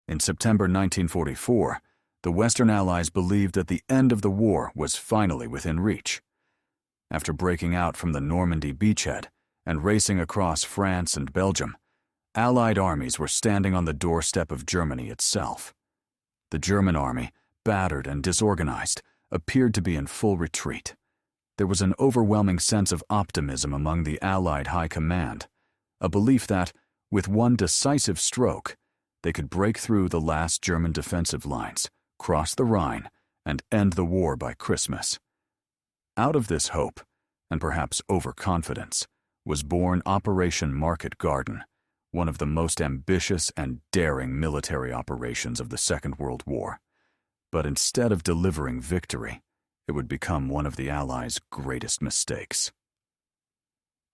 In September 1944, the Western Allies believed that the end of the war was finally within reach. After breaking out from the Normandy beachhead and racing across France and Belgium, Allied armies were standing on the doorstep of Germany itself. The German army, battered and disorganized, appeared to be in full retreat. There was an overwhelming sense of optimism among the Allied high command, a belief that, with one decisive stroke, they could break through the last German defensive lines, cross the Rhine, and end the war by Christmas. Out of this hope, and perhaps overconfidence, was born Operation Market Garden, one of the most ambitious and daring military operations of the Second World War. But instead of delivering victory, it would become one of the Allies' greatest mistakes.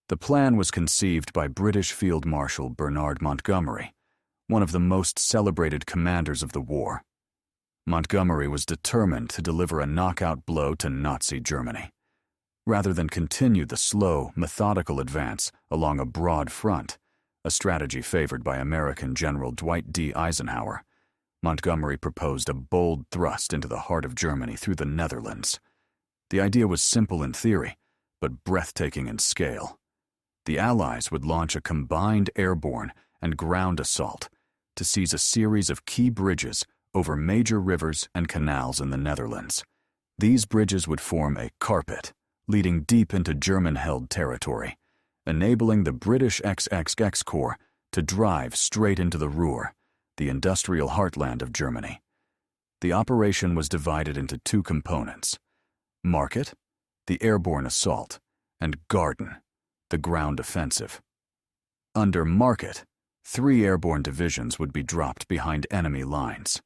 The plan was conceived by British Field Marshal Bernard Montgomery, one of the most celebrated commanders of the war. Montgomery was determined to deliver a knockout blow to Nazi Germany. Rather than continue the slow, methodical advance along a broad front, a strategy favored by American General Dwight D. Eisenhower, Montgomery proposed a bold thrust into the heart of Germany through the Netherlands. The idea was simple in theory, but breathtaking in scale. The Allies would launch a combined airborne and ground assault to seize a series of key bridges over major rivers and canals in the Netherlands. These bridges would form a carpet, leading deep into German-held territory, enabling the British XXX Corps to drive straight into the Ruhr, the industrial heartland of Germany. The operation was divided into two components: Market, the airborne assault, and Garden, the ground offensive. Under Market, 3 airborne divisions would be dropped behind enemy lines.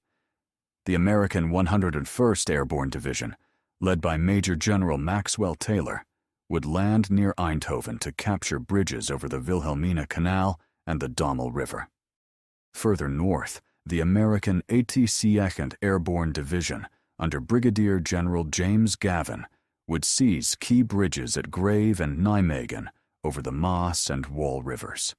The American 101st Airborne Division, led by Major General Maxwell Taylor, would land near Eindhoven to capture bridges over the Wilhelmina Canal and the Dommel River. Further north, the American 82nd Airborne Division, under Brigadier General James Gavin, would seize key bridges at Grave and Nijmegen over the Maas and Wal rivers.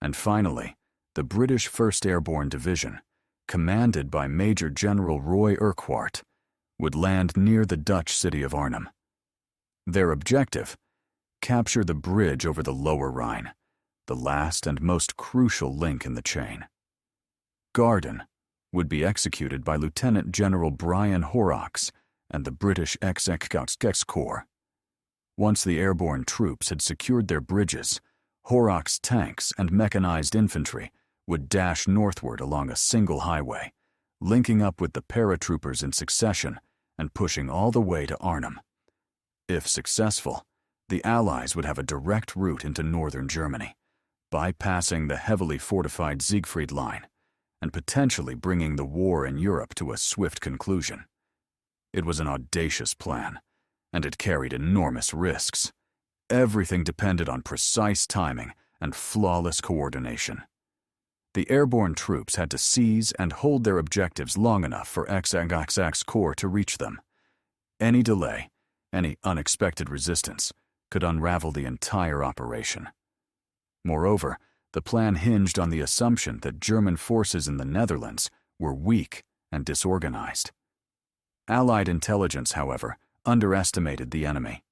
And finally, the British 1st Airborne Division, commanded by Major General Roy Urquhart, would land near the Dutch city of Arnhem. Their objective: capture the bridge over the Lower Rhine, the last and most crucial link in the chain. Garden would be executed by Lieutenant General Brian Horrocks and the British XXX Corps. Once the airborne troops had secured their bridges, Horrocks' tanks and mechanized infantry would dash northward along a single highway, linking up with the paratroopers in succession and pushing all the way to Arnhem. If successful, the Allies would have a direct route into northern Germany, bypassing the heavily fortified Siegfried Line and potentially bringing the war in Europe to a swift conclusion. It was an audacious plan, and it carried enormous risks. Everything depended on precise timing and flawless coordination. The airborne troops had to seize and hold their objectives long enough for XXX Corps to reach them. Any delay, any unexpected resistance, could unravel the entire operation. Moreover, the plan hinged on the assumption that German forces in the Netherlands were weak and disorganized. Allied intelligence, however, underestimated the enemy.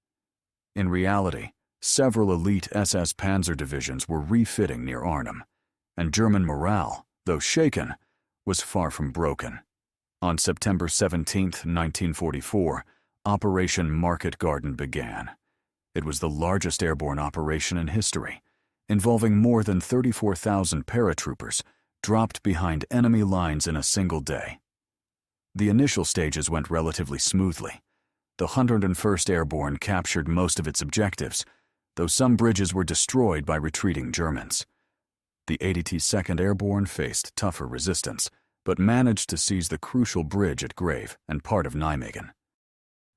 In reality, several elite SS Panzer divisions were refitting near Arnhem, and German morale, though shaken, was far from broken. On September 17, 1944, Operation Market Garden began. It was the largest airborne operation in history, involving more than 34,000 paratroopers dropped behind enemy lines in a single day. The initial stages went relatively smoothly. The 101st Airborne captured most of its objectives, though some bridges were destroyed by retreating Germans. The 82nd Airborne faced tougher resistance, but managed to seize the crucial bridge at Grave and part of Nijmegen.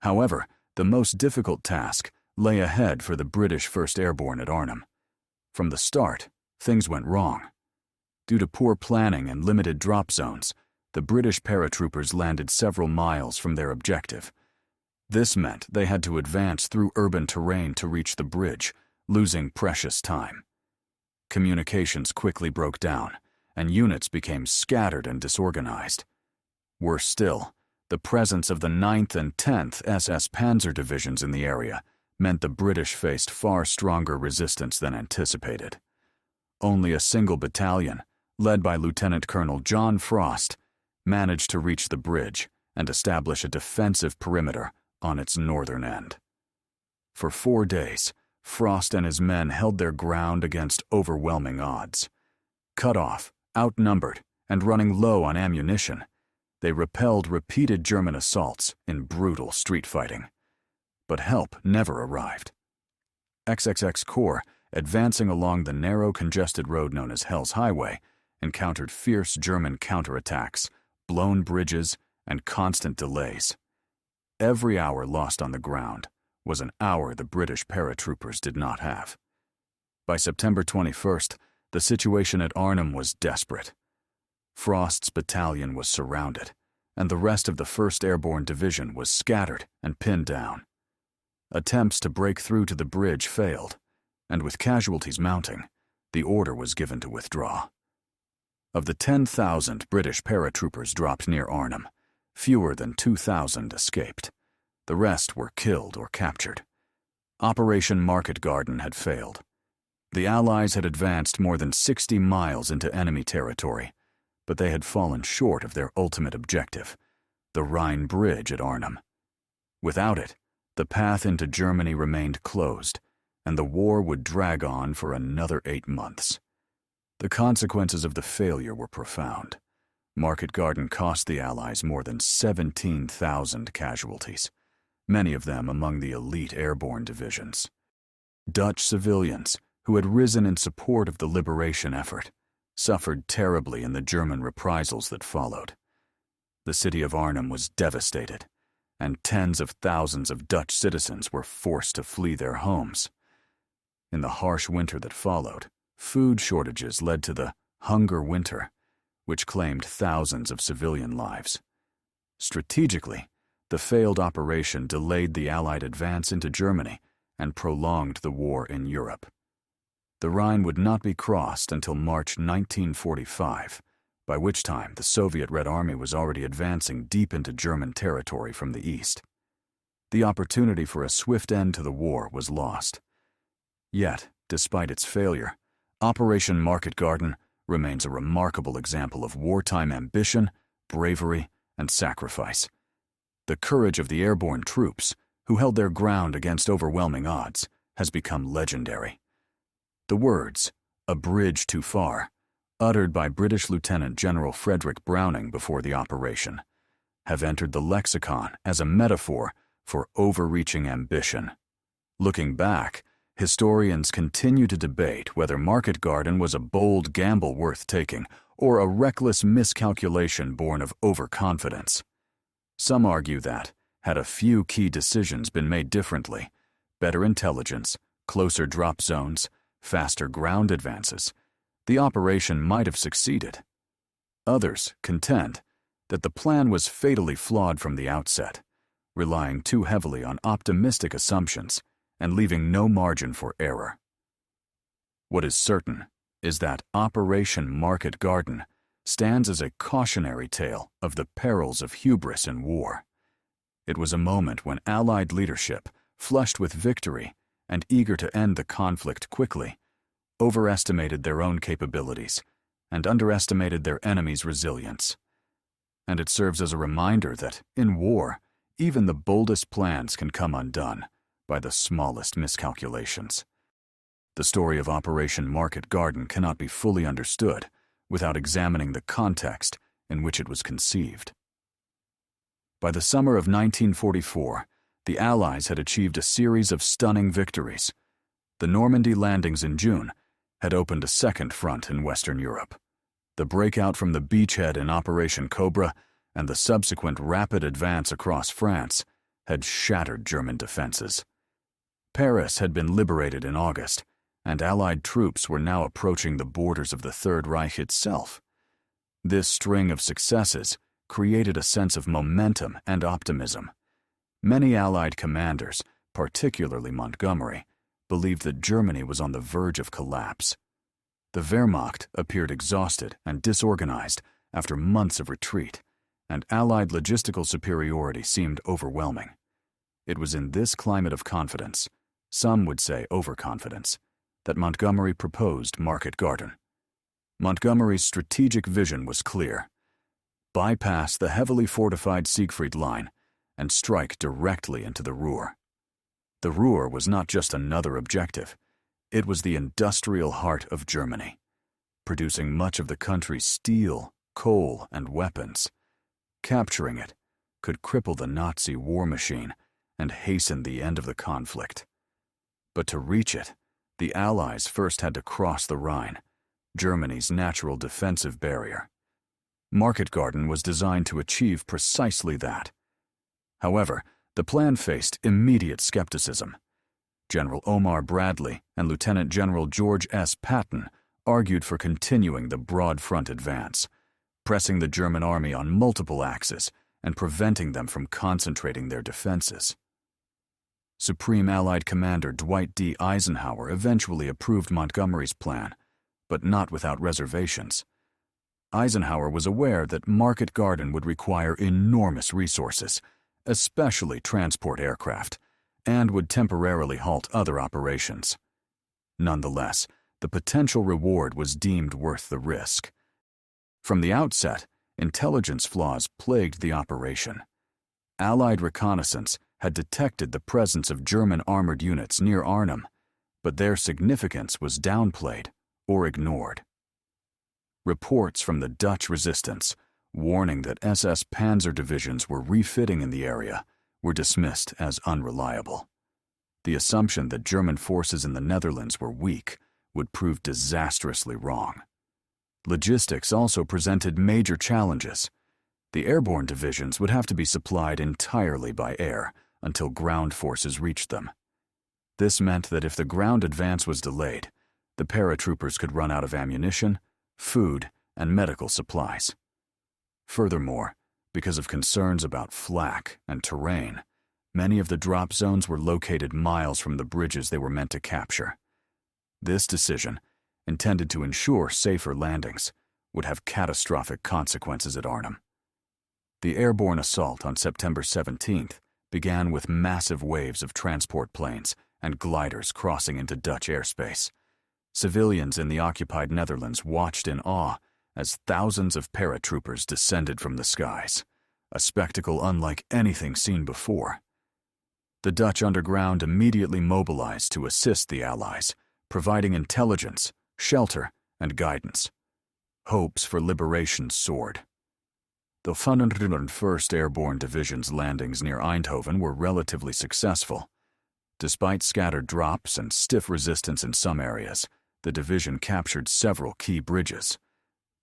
However, the most difficult task lay ahead for the British 1st Airborne at Arnhem. From the start, things went wrong. Due to poor planning and limited drop zones, the British paratroopers landed several miles from their objective. This meant they had to advance through urban terrain to reach the bridge, losing precious time. Communications quickly broke down, and units became scattered and disorganized. Worse still, the presence of the 9th and 10th SS Panzer divisions in the area meant the British faced far stronger resistance than anticipated. Only a single battalion, led by Lieutenant Colonel John Frost, managed to reach the bridge and establish a defensive perimeter on its northern end. For 4 days, Frost and his men held their ground against overwhelming odds. Cut off, outnumbered, and running low on ammunition, they repelled repeated German assaults in brutal street fighting. But help never arrived. XXX Corps, advancing along the narrow, congested road known as Hell's Highway, encountered fierce German counterattacks, blown bridges, and constant delays. Every hour lost on the ground was an hour the British paratroopers did not have. By September 21st, the situation at Arnhem was desperate. Frost's battalion was surrounded, and the rest of the 1st Airborne Division was scattered and pinned down. Attempts to break through to the bridge failed, and with casualties mounting, the order was given to withdraw. Of the 10,000 British paratroopers dropped near Arnhem, fewer than 2,000 escaped. The rest were killed or captured. Operation Market Garden had failed. The Allies had advanced more than 60 miles into enemy territory, but they had fallen short of their ultimate objective, the Rhine Bridge at Arnhem. Without it, the path into Germany remained closed, and the war would drag on for another 8 months. The consequences of the failure were profound. Market Garden cost the Allies more than 17,000 casualties, many of them among the elite airborne divisions. Dutch civilians, who had risen in support of the liberation effort, suffered terribly in the German reprisals that followed. The city of Arnhem was devastated, and tens of thousands of Dutch citizens were forced to flee their homes. In the harsh winter that followed, food shortages led to the Hunger Winter, which claimed thousands of civilian lives. Strategically, the failed operation delayed the Allied advance into Germany and prolonged the war in Europe. The Rhine would not be crossed until March 1945, by which time the Soviet Red Army was already advancing deep into German territory from the east. The opportunity for a swift end to the war was lost. Yet, despite its failure, Operation Market Garden remains a remarkable example of wartime ambition, bravery, and sacrifice. The courage of the airborne troops, who held their ground against overwhelming odds, has become legendary. The words, "a bridge too far," uttered by British Lieutenant General Frederick Browning before the operation, have entered the lexicon as a metaphor for overreaching ambition. Looking back, historians continue to debate whether Market Garden was a bold gamble worth taking or a reckless miscalculation born of overconfidence. Some argue that, had a few key decisions been made differently, better intelligence, closer drop zones, faster ground advances, the operation might have succeeded. Others contend that the plan was fatally flawed from the outset, relying too heavily on optimistic assumptions and leaving no margin for error. What is certain is that Operation Market Garden stands as a cautionary tale of the perils of hubris in war. It was a moment when Allied leadership, flushed with victory and eager to end the conflict quickly, overestimated their own capabilities and underestimated their enemy's resilience. And it serves as a reminder that, in war, even the boldest plans can come undone by the smallest miscalculations. The story of Operation Market Garden cannot be fully understood without examining the context in which it was conceived. By the summer of 1944, the Allies had achieved a series of stunning victories. The Normandy landings in June had opened a second front in Western Europe. The breakout from the beachhead in Operation Cobra and the subsequent rapid advance across France had shattered German defenses. Paris had been liberated in August, and Allied troops were now approaching the borders of the Third Reich itself. This string of successes created a sense of momentum and optimism. Many Allied commanders, particularly Montgomery, believed that Germany was on the verge of collapse. The Wehrmacht appeared exhausted and disorganized after months of retreat, and Allied logistical superiority seemed overwhelming. It was in this climate of confidence, some would say overconfidence, that Montgomery proposed Market Garden. Montgomery's strategic vision was clear: bypass the heavily fortified Siegfried Line and strike directly into the Ruhr. The Ruhr was not just another objective. It was the industrial heart of Germany, producing much of the country's steel, coal, and weapons. Capturing it could cripple the Nazi war machine and hasten the end of the conflict. But to reach it, the Allies first had to cross the Rhine, Germany's natural defensive barrier. Market Garden was designed to achieve precisely that. However, the plan faced immediate skepticism. General Omar Bradley and Lieutenant General George S. Patton argued for continuing the broad front advance, pressing the German army on multiple axes and preventing them from concentrating their defenses. Supreme Allied Commander Dwight D. Eisenhower eventually approved Montgomery's plan, but not without reservations. Eisenhower was aware that Market Garden would require enormous resources, especially transport aircraft, and would temporarily halt other operations. Nonetheless, the potential reward was deemed worth the risk. From the outset, intelligence flaws plagued the operation. Allied reconnaissance had detected the presence of German armored units near Arnhem, but their significance was downplayed or ignored. Reports from the Dutch resistance, warning that SS panzer divisions were refitting in the area, were dismissed as unreliable. The assumption that German forces in the Netherlands were weak would prove disastrously wrong. Logistics also presented major challenges. The airborne divisions would have to be supplied entirely by air until ground forces reached them. This meant that if the ground advance was delayed, the paratroopers could run out of ammunition, food, and medical supplies. Furthermore, because of concerns about flak and terrain, many of the drop zones were located miles from the bridges they were meant to capture. This decision, intended to ensure safer landings, would have catastrophic consequences at Arnhem. The airborne assault on September 17th began with massive waves of transport planes and gliders crossing into Dutch airspace. Civilians in the occupied Netherlands watched in awe as thousands of paratroopers descended from the skies, a spectacle unlike anything seen before. The Dutch underground immediately mobilized to assist the Allies, providing intelligence, shelter, and guidance. Hopes for liberation soared. The 101st Airborne Division's landings near Eindhoven were relatively successful. Despite scattered drops and stiff resistance in some areas, the division captured several key bridges.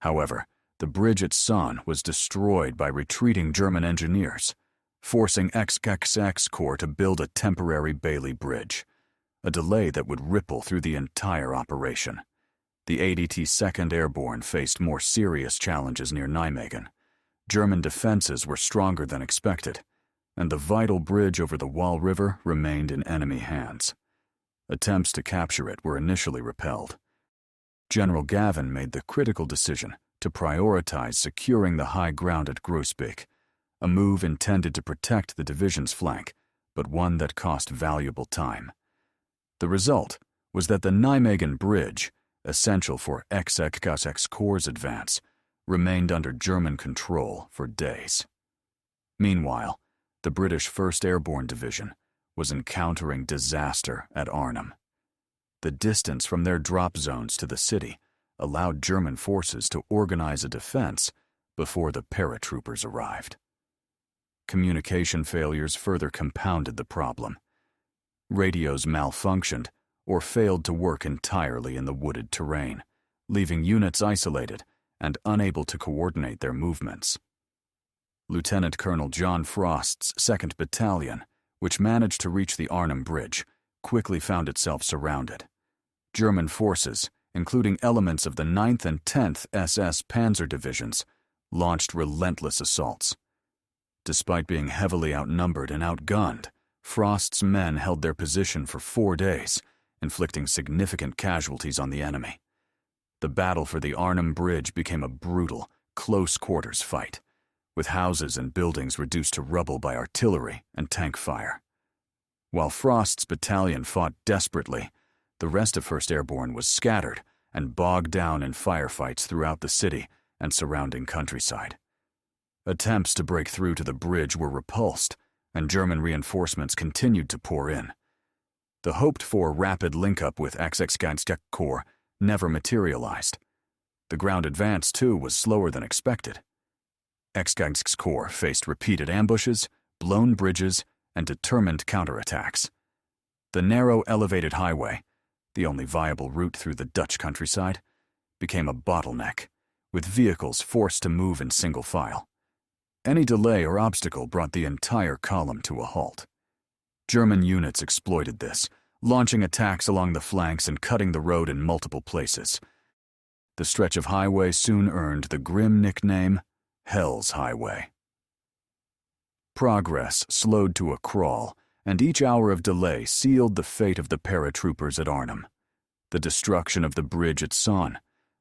However, the bridge at Son was destroyed by retreating German engineers, forcing XXX Corps to build a temporary Bailey Bridge, a delay that would ripple through the entire operation. The 82nd Airborne faced more serious challenges near Nijmegen. German defenses were stronger than expected, and the vital bridge over the Waal River remained in enemy hands. Attempts to capture it were initially repelled. General Gavin made the critical decision to prioritize securing the high ground at Groesbeek, a move intended to protect the division's flank, but one that cost valuable time. The result was that the Nijmegen Bridge, essential for XXX Corps' advance, remained under German control for days. Meanwhile, the British 1st Airborne Division was encountering disaster at Arnhem. The distance from their drop zones to the city allowed German forces to organize a defense before the paratroopers arrived. Communication failures further compounded the problem. Radios malfunctioned or failed to work entirely in the wooded terrain, leaving units isolated and unable to coordinate their movements. Lieutenant Colonel John Frost's 2nd Battalion, which managed to reach the Arnhem Bridge, quickly found itself surrounded. German forces, including elements of the 9th and 10th SS Panzer Divisions, launched relentless assaults. Despite being heavily outnumbered and outgunned, Frost's men held their position for 4 days, inflicting significant casualties on the enemy. The battle for the Arnhem Bridge became a brutal, close-quarters fight, with houses and buildings reduced to rubble by artillery and tank fire. While Frost's battalion fought desperately, the rest of 1st Airborne was scattered and bogged down in firefights throughout the city and surrounding countryside. Attempts to break through to the bridge were repulsed, and German reinforcements continued to pour in. The hoped-for rapid link-up with XX Corps never materialized. The ground advance, too, was slower than expected. XX Corps faced repeated ambushes, blown bridges, and determined counterattacks. The narrow elevated highway, the only viable route through the Dutch countryside, became a bottleneck, with vehicles forced to move in single file. Any delay or obstacle brought the entire column to a halt. German units exploited this, launching attacks along the flanks and cutting the road in multiple places. The stretch of highway soon earned the grim nickname Hell's Highway. Progress slowed to a crawl, and each hour of delay sealed the fate of the paratroopers at Arnhem. The destruction of the bridge at Sonne,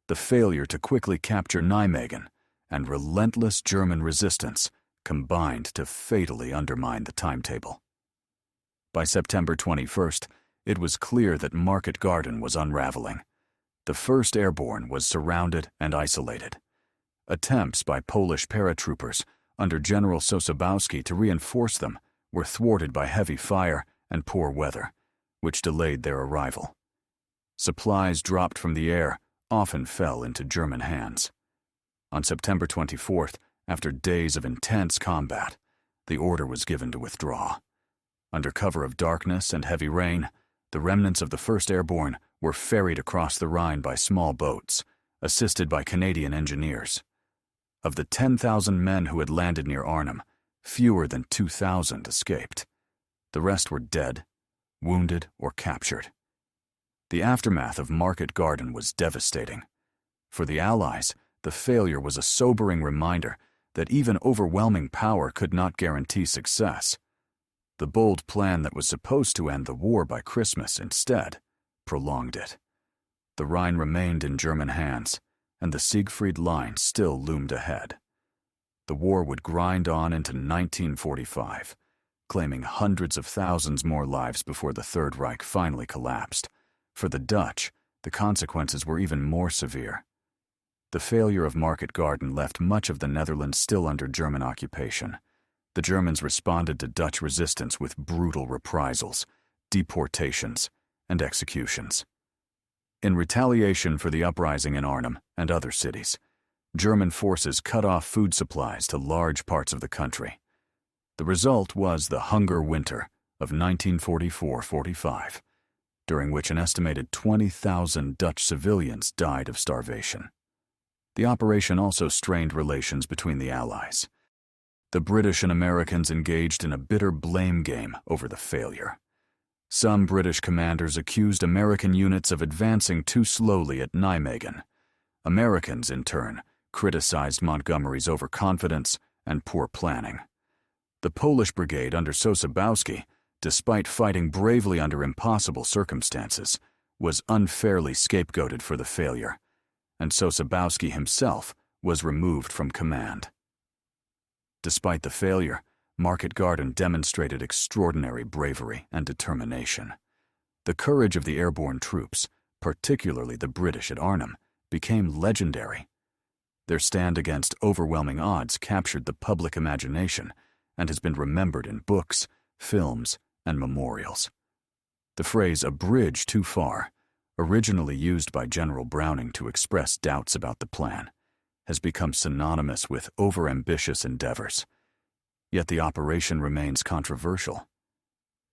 the failure to quickly capture Nijmegen, and relentless German resistance combined to fatally undermine the timetable. By September 21st, it was clear that Market Garden was unraveling. The 1st Airborne was surrounded and isolated. Attempts by Polish paratroopers under General Sosabowski to reinforce them were thwarted by heavy fire and poor weather, which delayed their arrival. Supplies dropped from the air often fell into German hands. On September 24th, after days of intense combat, the order was given to withdraw. Under cover of darkness and heavy rain, the remnants of the 1st Airborne were ferried across the Rhine by small boats, assisted by Canadian engineers. Of the 10,000 men who had landed near Arnhem, fewer than 2,000 escaped. The rest were dead, wounded, or captured. The aftermath of Market Garden was devastating. For the Allies, the failure was a sobering reminder that even overwhelming power could not guarantee success. The bold plan that was supposed to end the war by Christmas instead prolonged it. The Rhine remained in German hands, and the Siegfried Line still loomed ahead. The war would grind on into 1945, claiming hundreds of thousands more lives before the Third Reich finally collapsed. For the Dutch, the consequences were even more severe. The failure of Market Garden left much of the Netherlands still under German occupation. The Germans responded to Dutch resistance with brutal reprisals, deportations, and executions. In retaliation for the uprising in Arnhem and other cities, German forces cut off food supplies to large parts of the country. The result was the Hunger Winter of 1944-45, during which an estimated 20,000 Dutch civilians died of starvation. The operation also strained relations between the Allies. The British and Americans engaged in a bitter blame game over the failure. Some British commanders accused American units of advancing too slowly at Nijmegen. Americans, in turn, criticized Montgomery's overconfidence and poor planning. The Polish brigade under Sosabowski, despite fighting bravely under impossible circumstances, was unfairly scapegoated for the failure, and Sosabowski himself was removed from command. Despite the failure, Market Garden demonstrated extraordinary bravery and determination. The courage of the airborne troops, particularly the British at Arnhem, became legendary. Their stand against overwhelming odds captured the public imagination and has been remembered in books, films, and memorials. The phrase "a bridge too far," originally used by General Browning to express doubts about the plan, has become synonymous with overambitious endeavors. Yet the operation remains controversial.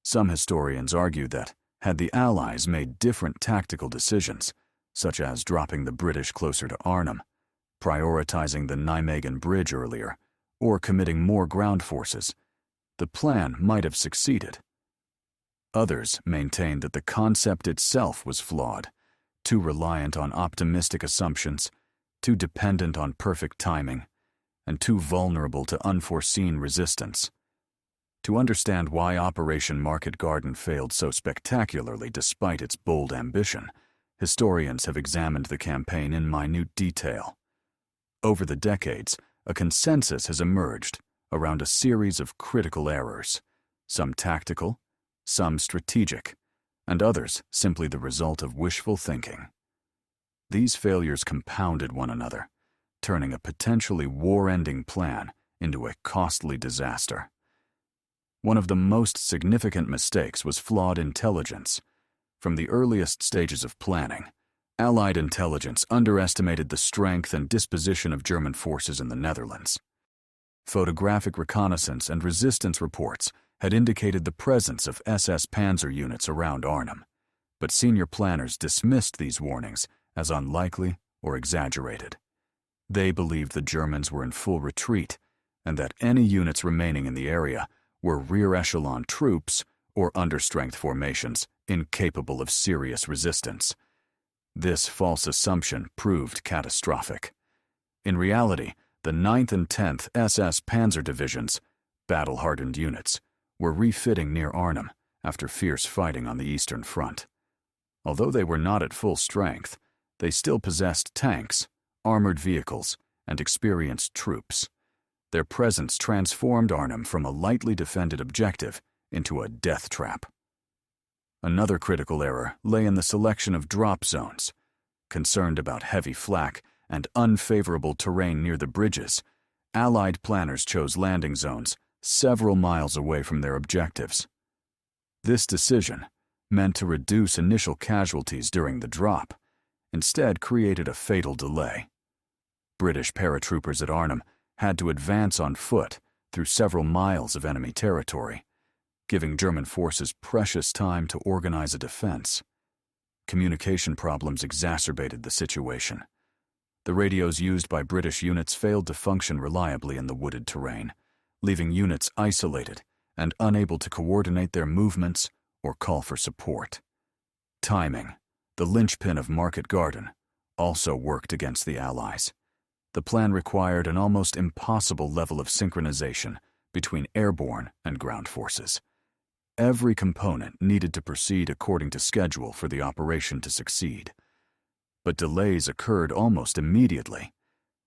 Some historians argue that, had the Allies made different tactical decisions, such as dropping the British closer to Arnhem, prioritizing the Nijmegen Bridge earlier, or committing more ground forces, the plan might have succeeded. Others maintain that the concept itself was flawed, too reliant on optimistic assumptions, too dependent on perfect timing, and too vulnerable to unforeseen resistance. To understand why Operation Market Garden failed so spectacularly despite its bold ambition, Historians have examined the campaign in minute detail. Over the decades, a consensus has emerged around a series of critical errors, some tactical, some strategic, and others simply the result of wishful thinking. These failures compounded one another, turning a potentially war-ending plan into a costly disaster. One of the most significant mistakes was flawed intelligence. From the earliest stages of planning, Allied intelligence underestimated the strength and disposition of German forces in the Netherlands. Photographic reconnaissance and resistance reports had indicated the presence of SS Panzer units around Arnhem, but senior planners dismissed these warnings as unlikely or exaggerated. They believed the Germans were in full retreat and that any units remaining in the area were rear-echelon troops or understrength formations incapable of serious resistance. This false assumption proved catastrophic. In reality, the 9th and 10th SS Panzer Divisions, battle-hardened units, were refitting near Arnhem after fierce fighting on the Eastern Front. Although they were not at full strength, they still possessed tanks, armored vehicles, and experienced troops. Their presence transformed Arnhem from a lightly defended objective into a death trap. Another critical error lay in the selection of drop zones. Concerned about heavy flak and unfavorable terrain near the bridges, Allied planners chose landing zones several miles away from their objectives. This decision, meant to reduce initial casualties during the drop, instead created a fatal delay. British paratroopers at Arnhem had to advance on foot through several miles of enemy territory, giving German forces precious time to organize a defense. Communication problems exacerbated the situation. The radios used by British units failed to function reliably in the wooded terrain, leaving units isolated and unable to coordinate their movements or call for support. Timing, the linchpin of Market Garden, also worked against the Allies. The plan required an almost impossible level of synchronization between airborne and ground forces. Every component needed to proceed according to schedule for the operation to succeed. But delays occurred almost immediately.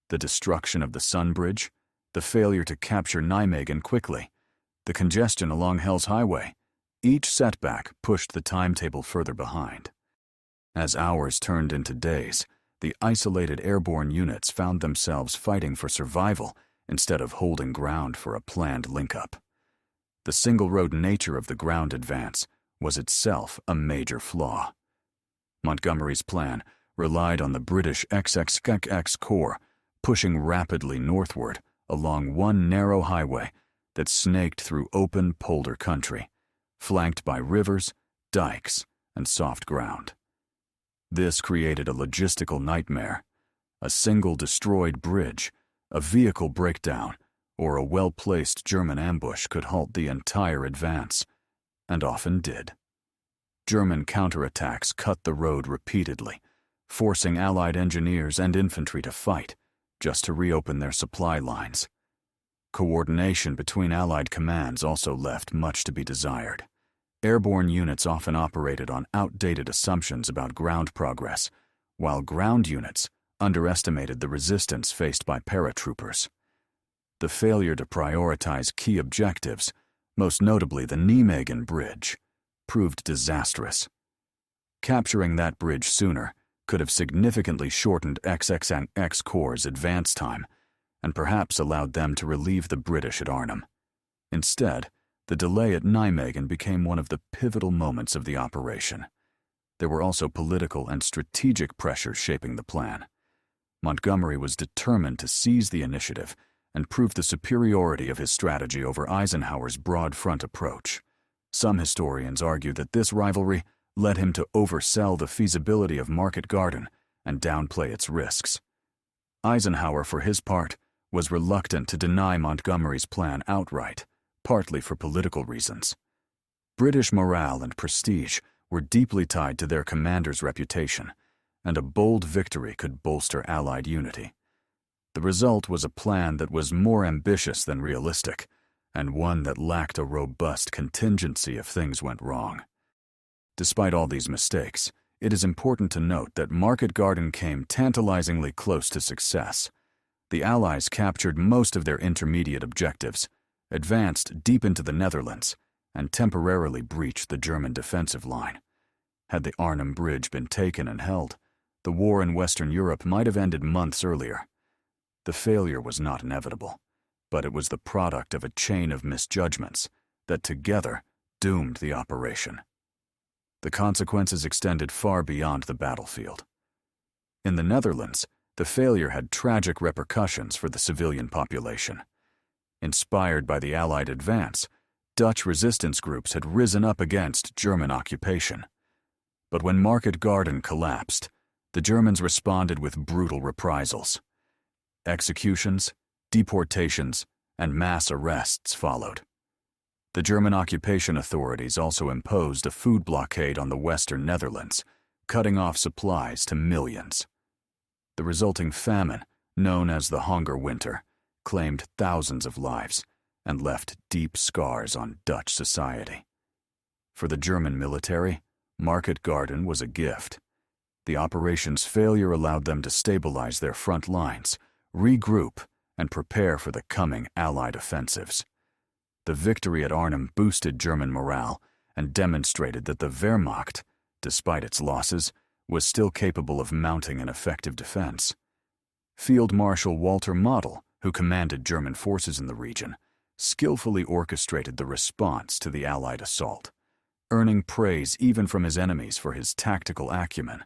The destruction of the Sun Bridge, the failure to capture Nijmegen quickly, the congestion along Hell's Highway, each setback pushed the timetable further behind. As hours turned into days, the isolated airborne units found themselves fighting for survival instead of holding ground for a planned link-up. The single-road nature of the ground advance was itself a major flaw. Montgomery's plan relied on the British XXX Corps pushing rapidly northward along one narrow highway that snaked through open polder country, flanked by rivers, dikes, and soft ground. This created a logistical nightmare. A single destroyed bridge, a vehicle breakdown, or a well-placed German ambush could halt the entire advance, and often did. German counterattacks cut the road repeatedly, forcing Allied engineers and infantry to fight just to reopen their supply lines. Coordination between Allied commands also left much to be desired. Airborne units often operated on outdated assumptions about ground progress, while ground units underestimated the resistance faced by paratroopers. The failure to prioritize key objectives, most notably the Nijmegen Bridge, proved disastrous. Capturing that bridge sooner could have significantly shortened XXX Corps' advance time and perhaps allowed them to relieve the British at Arnhem. Instead, the delay at Nijmegen became one of the pivotal moments of the operation. There were also political and strategic pressures shaping the plan. Montgomery was determined to seize the initiative and prove the superiority of his strategy over Eisenhower's broad front approach. Some historians argue that this rivalry led him to oversell the feasibility of Market Garden and downplay its risks. Eisenhower, for his part, was reluctant to deny Montgomery's plan outright, partly for political reasons. British morale and prestige were deeply tied to their commander's reputation, and a bold victory could bolster Allied unity. The result was a plan that was more ambitious than realistic, and one that lacked a robust contingency if things went wrong. Despite all these mistakes, it is important to note that Market Garden came tantalizingly close to success. The Allies captured most of their intermediate objectives, advanced deep into the Netherlands, and temporarily breached the German defensive line. Had the Arnhem Bridge been taken and held, the war in Western Europe might have ended months earlier. The failure was not inevitable, but it was the product of a chain of misjudgments that together doomed the operation. The consequences extended far beyond the battlefield. In the Netherlands, the failure had tragic repercussions for the civilian population. Inspired by the Allied advance, Dutch resistance groups had risen up against German occupation. But when Market Garden collapsed, the Germans responded with brutal reprisals. Executions, deportations, and mass arrests followed. The German occupation authorities also imposed a food blockade on the Western Netherlands, cutting off supplies to millions. The resulting famine, known as the Hunger Winter, claimed thousands of lives and left deep scars on Dutch society. For the German military, Market Garden was a gift. The operation's failure allowed them to stabilize their front lines, regroup, and prepare for the coming Allied offensives. The victory at Arnhem boosted German morale and demonstrated that the Wehrmacht, despite its losses, was still capable of mounting an effective defense. Field Marshal Walter Model, who commanded German forces in the region, skillfully orchestrated the response to the Allied assault, earning praise even from his enemies for his tactical acumen.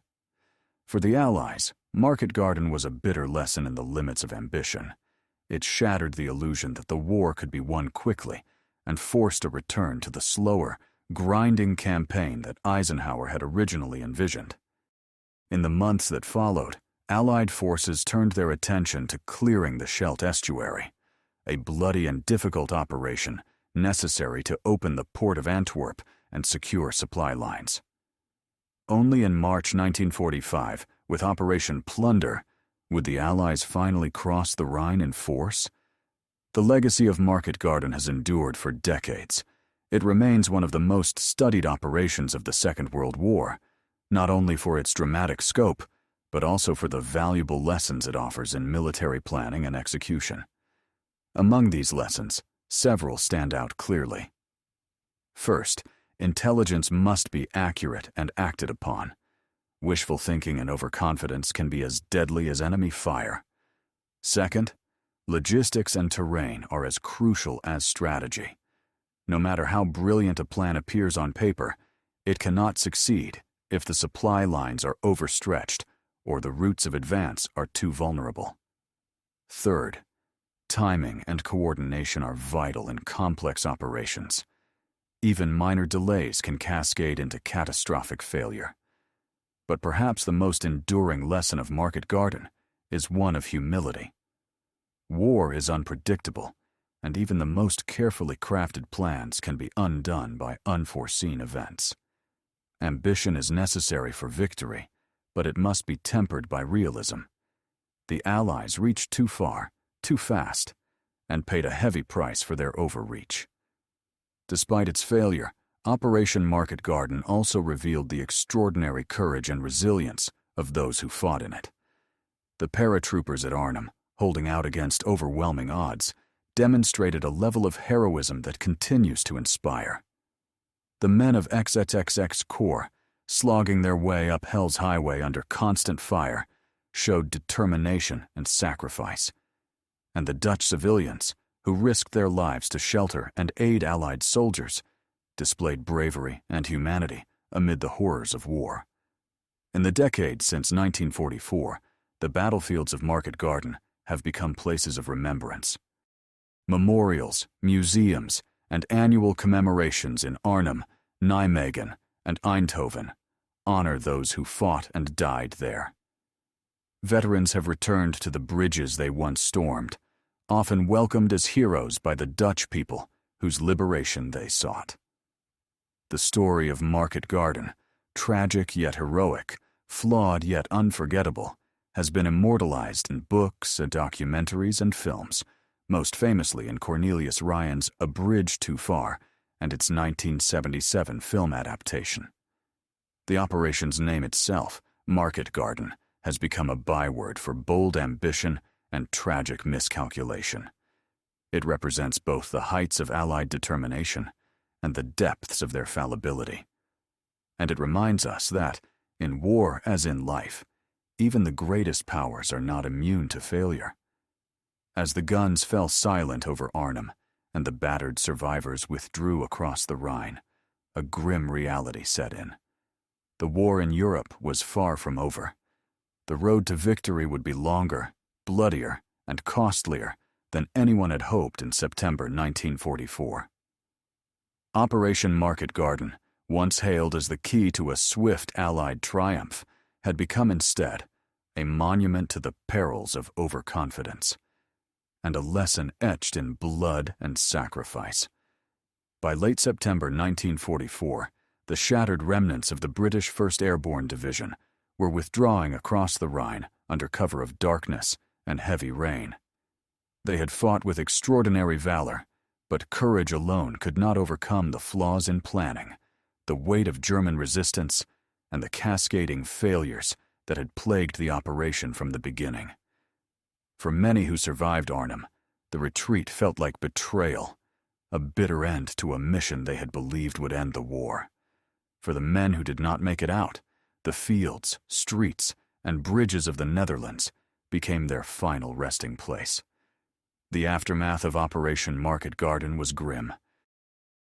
For the Allies, Market Garden was a bitter lesson in the limits of ambition. It shattered the illusion that the war could be won quickly and forced a return to the slower, grinding campaign that Eisenhower had originally envisioned. In the months that followed, Allied forces turned their attention to clearing the Scheldt estuary, a bloody and difficult operation necessary to open the port of Antwerp and secure supply lines. Only in March 1945, with Operation Plunder, would the Allies finally cross the Rhine in force? The legacy of Market Garden has endured for decades. It remains one of the most studied operations of the Second World War, not only for its dramatic scope, but also for the valuable lessons it offers in military planning and execution. Among these lessons, several stand out clearly. First, intelligence must be accurate and acted upon. Wishful thinking and overconfidence can be as deadly as enemy fire. Second, logistics and terrain are as crucial as strategy. No matter how brilliant a plan appears on paper, it cannot succeed if the supply lines are overstretched or the routes of advance are too vulnerable. Third, timing and coordination are vital in complex operations. Even minor delays can cascade into catastrophic failure. But perhaps the most enduring lesson of Market Garden is one of humility. War is unpredictable, and even the most carefully crafted plans can be undone by unforeseen events. Ambition is necessary for victory, but it must be tempered by realism. The Allies reached too far, too fast, and paid a heavy price for their overreach. Despite its failure, Operation Market Garden also revealed the extraordinary courage and resilience of those who fought in it. The paratroopers at Arnhem, holding out against overwhelming odds, demonstrated a level of heroism that continues to inspire. The men of XXXX Corps, slogging their way up Hell's Highway under constant fire, showed determination and sacrifice. And the Dutch civilians, who risked their lives to shelter and aid Allied soldiers, displayed bravery and humanity amid the horrors of war. In the decades since 1944, the battlefields of Market Garden have become places of remembrance. Memorials, museums, and annual commemorations in Arnhem, Nijmegen, and Eindhoven honor those who fought and died there. Veterans have returned to the bridges they once stormed, often welcomed as heroes by the Dutch people whose liberation they sought. The story of Market Garden, tragic yet heroic, flawed yet unforgettable, has been immortalized in books, documentaries, and films, most famously in Cornelius Ryan's A Bridge Too Far and its 1977 film adaptation. The operation's name itself, Market Garden, has become a byword for bold ambition and tragic miscalculation. It represents both the heights of Allied determination and the depths of their fallibility. And it reminds us that, in war as in life, even the greatest powers are not immune to failure. As the guns fell silent over Arnhem and the battered survivors withdrew across the Rhine, a grim reality set in. The war in Europe was far from over. The road to victory would be longer, bloodier, and costlier than anyone had hoped in September 1944. Operation Market Garden, once hailed as the key to a swift Allied triumph, had become instead a monument to the perils of overconfidence, and a lesson etched in blood and sacrifice. By late September 1944, the shattered remnants of the British 1st Airborne Division were withdrawing across the Rhine under cover of darkness and heavy rain. They had fought with extraordinary valor, but courage alone could not overcome the flaws in planning, the weight of German resistance, and the cascading failures that had plagued the operation from the beginning. For many who survived Arnhem, the retreat felt like betrayal, a bitter end to a mission they had believed would end the war. For the men who did not make it out, the fields, streets, and bridges of the Netherlands became their final resting place. The aftermath of Operation Market Garden was grim.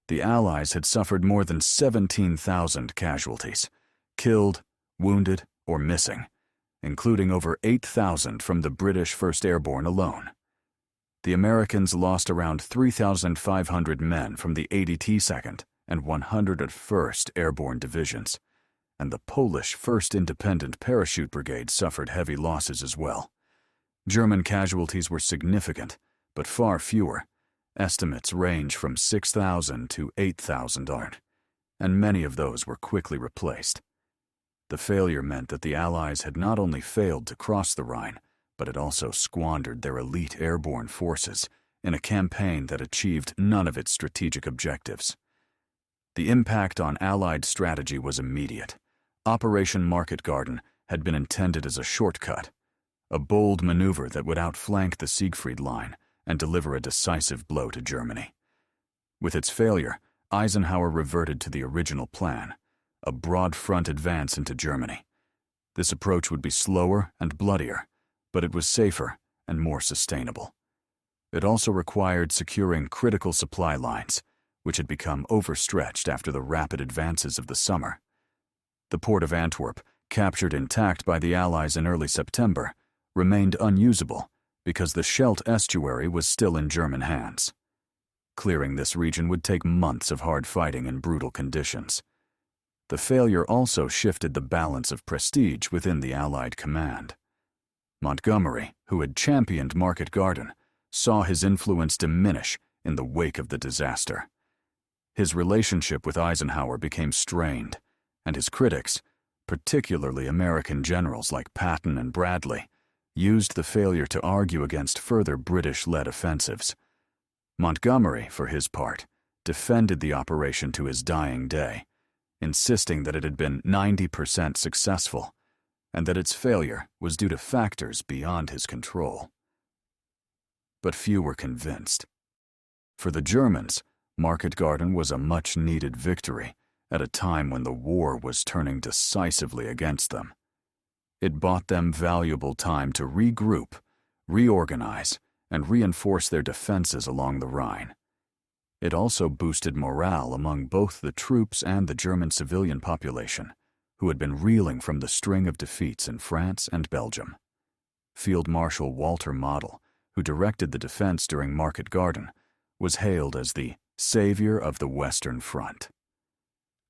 The Allies had suffered more than 17,000 casualties, killed, wounded, or missing, including over 8,000 from the British 1st Airborne alone. The Americans lost around 3,500 men from the 82nd and 101st Airborne Divisions, and the Polish 1st Independent Parachute Brigade suffered heavy losses as well. German casualties were significant, but far fewer. Estimates range from 6,000 to 8,000, and many of those were quickly replaced. The failure meant that the Allies had not only failed to cross the Rhine, but had also squandered their elite airborne forces in a campaign that achieved none of its strategic objectives. The impact on Allied strategy was immediate. Operation Market Garden had been intended as a shortcut, a bold maneuver that would outflank the Siegfried Line and deliver a decisive blow to Germany. With its failure, Eisenhower reverted to the original plan, a broad front advance into Germany. This approach would be slower and bloodier, but it was safer and more sustainable. It also required securing critical supply lines, which had become overstretched after the rapid advances of the summer. The port of Antwerp, captured intact by the Allies in early September, remained unusable because the Scheldt estuary was still in German hands. Clearing this region would take months of hard fighting in brutal conditions. The failure also shifted the balance of prestige within the Allied command. Montgomery, who had championed Market Garden, saw his influence diminish in the wake of the disaster. His relationship with Eisenhower became strained, and his critics, particularly American generals like Patton and Bradley, used the failure to argue against further British-led offensives. Montgomery, for his part, defended the operation to his dying day, insisting that it had been 90% successful, and that its failure was due to factors beyond his control. But few were convinced. For the Germans, Market Garden was a much-needed victory at a time when the war was turning decisively against them. It bought them valuable time to regroup, reorganize, and reinforce their defenses along the Rhine. It also boosted morale among both the troops and the German civilian population, who had been reeling from the string of defeats in France and Belgium. Field Marshal Walter Model, who directed the defense during Market Garden, was hailed as the savior of the Western Front.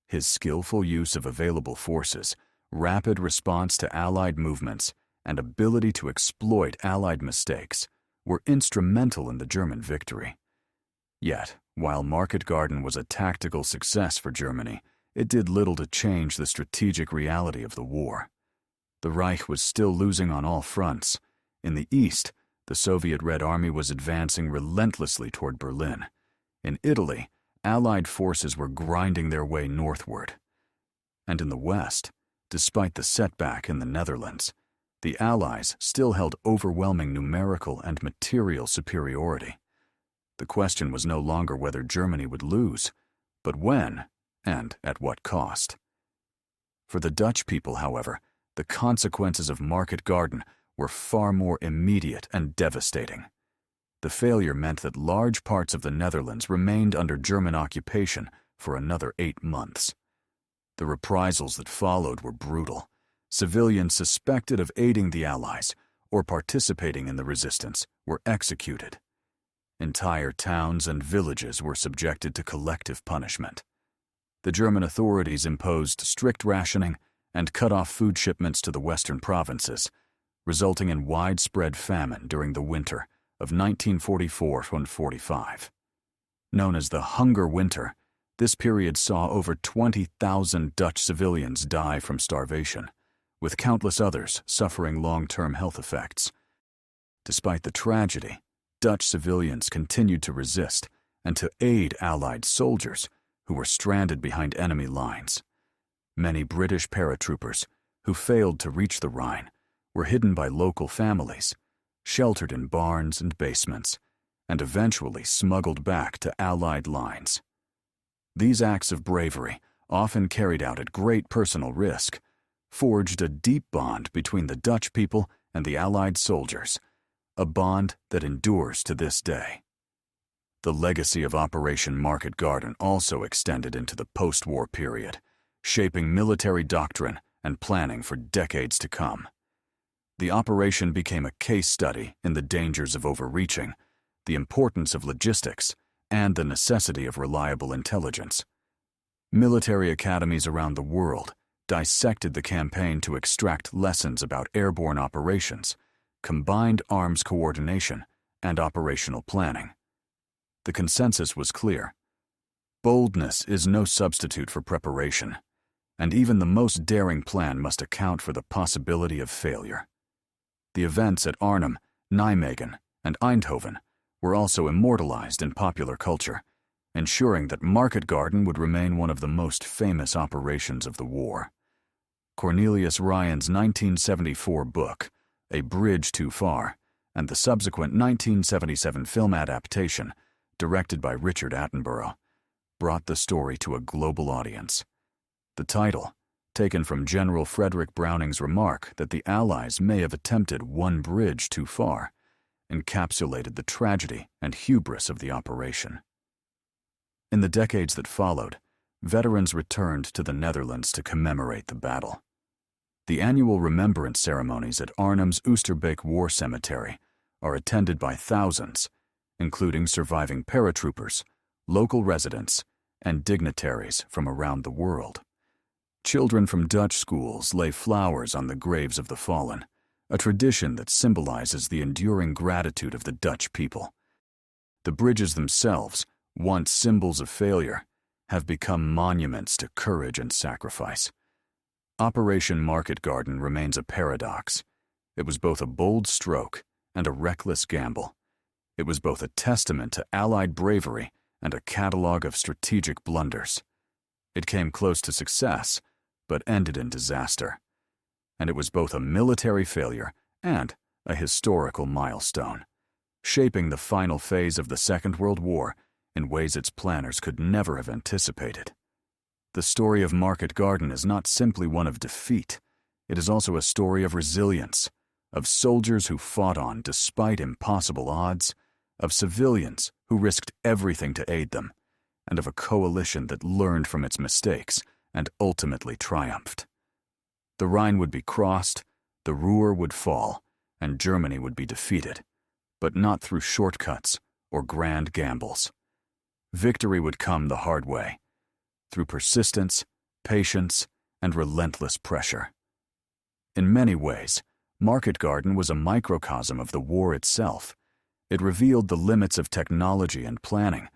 His skillful use of available forces, rapid response to Allied movements, and ability to exploit Allied mistakes were instrumental in the German victory. Yet, while Market Garden was a tactical success for Germany, it did little to change the strategic reality of the war. The Reich was still losing on all fronts. In the east, the Soviet Red Army was advancing relentlessly toward Berlin. In Italy, Allied forces were grinding their way northward. And in the West, despite the setback in the Netherlands, the Allies still held overwhelming numerical and material superiority. The question was no longer whether Germany would lose, but when and at what cost. For the Dutch people, however, the consequences of Market Garden were far more immediate and devastating. The failure meant that large parts of the Netherlands remained under German occupation for another 8 months. The reprisals that followed were brutal. Civilians suspected of aiding the Allies or participating in the resistance were executed. Entire towns and villages were subjected to collective punishment. The German authorities imposed strict rationing and cut off food shipments to the western provinces, resulting in widespread famine during the winter of 1944-45. Known as the Hunger Winter, this period saw over 20,000 Dutch civilians die from starvation, with countless others suffering long-term health effects. Despite the tragedy, Dutch civilians continued to resist and to aid Allied soldiers who were stranded behind enemy lines. Many British paratroopers, who failed to reach the Rhine, were hidden by local families, sheltered in barns and basements, and eventually smuggled back to Allied lines. These acts of bravery, often carried out at great personal risk, forged a deep bond between the Dutch people and the Allied soldiers, a bond that endures to this day. The legacy of Operation Market Garden also extended into the post-war period, shaping military doctrine and planning for decades to come. The operation became a case study in the dangers of overreaching, the importance of logistics, and the necessity of reliable intelligence. Military academies around the world dissected the campaign to extract lessons about airborne operations, combined arms coordination, and operational planning. The consensus was clear. Boldness is no substitute for preparation, and even the most daring plan must account for the possibility of failure. The events at Arnhem, Nijmegen, and Eindhoven were also immortalized in popular culture, ensuring that Market Garden would remain one of the most famous operations of the war. Cornelius Ryan's 1974 book, A Bridge Too Far, and the subsequent 1977 film adaptation, directed by Richard Attenborough, brought the story to a global audience. The title, taken from General Frederick Browning's remark that the Allies may have attempted one bridge too far, encapsulated the tragedy and hubris of the operation. In the decades that followed, veterans returned to the Netherlands to commemorate the battle. The annual remembrance ceremonies at Arnhem's Oosterbeek War Cemetery are attended by thousands, including surviving paratroopers, local residents, and dignitaries from around the world. Children from Dutch schools lay flowers on the graves of the fallen, a tradition that symbolizes the enduring gratitude of the Dutch people. The bridges themselves, once symbols of failure, have become monuments to courage and sacrifice. Operation Market Garden remains a paradox. It was both a bold stroke and a reckless gamble. It was both a testament to Allied bravery and a catalog of strategic blunders. It came close to success, but ended in disaster. And it was both a military failure and a historical milestone, shaping the final phase of the Second World War in ways its planners could never have anticipated. The story of Market Garden is not simply one of defeat. It is also a story of resilience, of soldiers who fought on despite impossible odds, of civilians who risked everything to aid them, and of a coalition that learned from its mistakes and ultimately triumphed. The Rhine would be crossed, the Ruhr would fall, and Germany would be defeated, but not through shortcuts or grand gambles. Victory would come the hard way, through persistence, patience, and relentless pressure. In many ways, Market Garden was a microcosm of the war itself. It revealed the limits of technology and planning,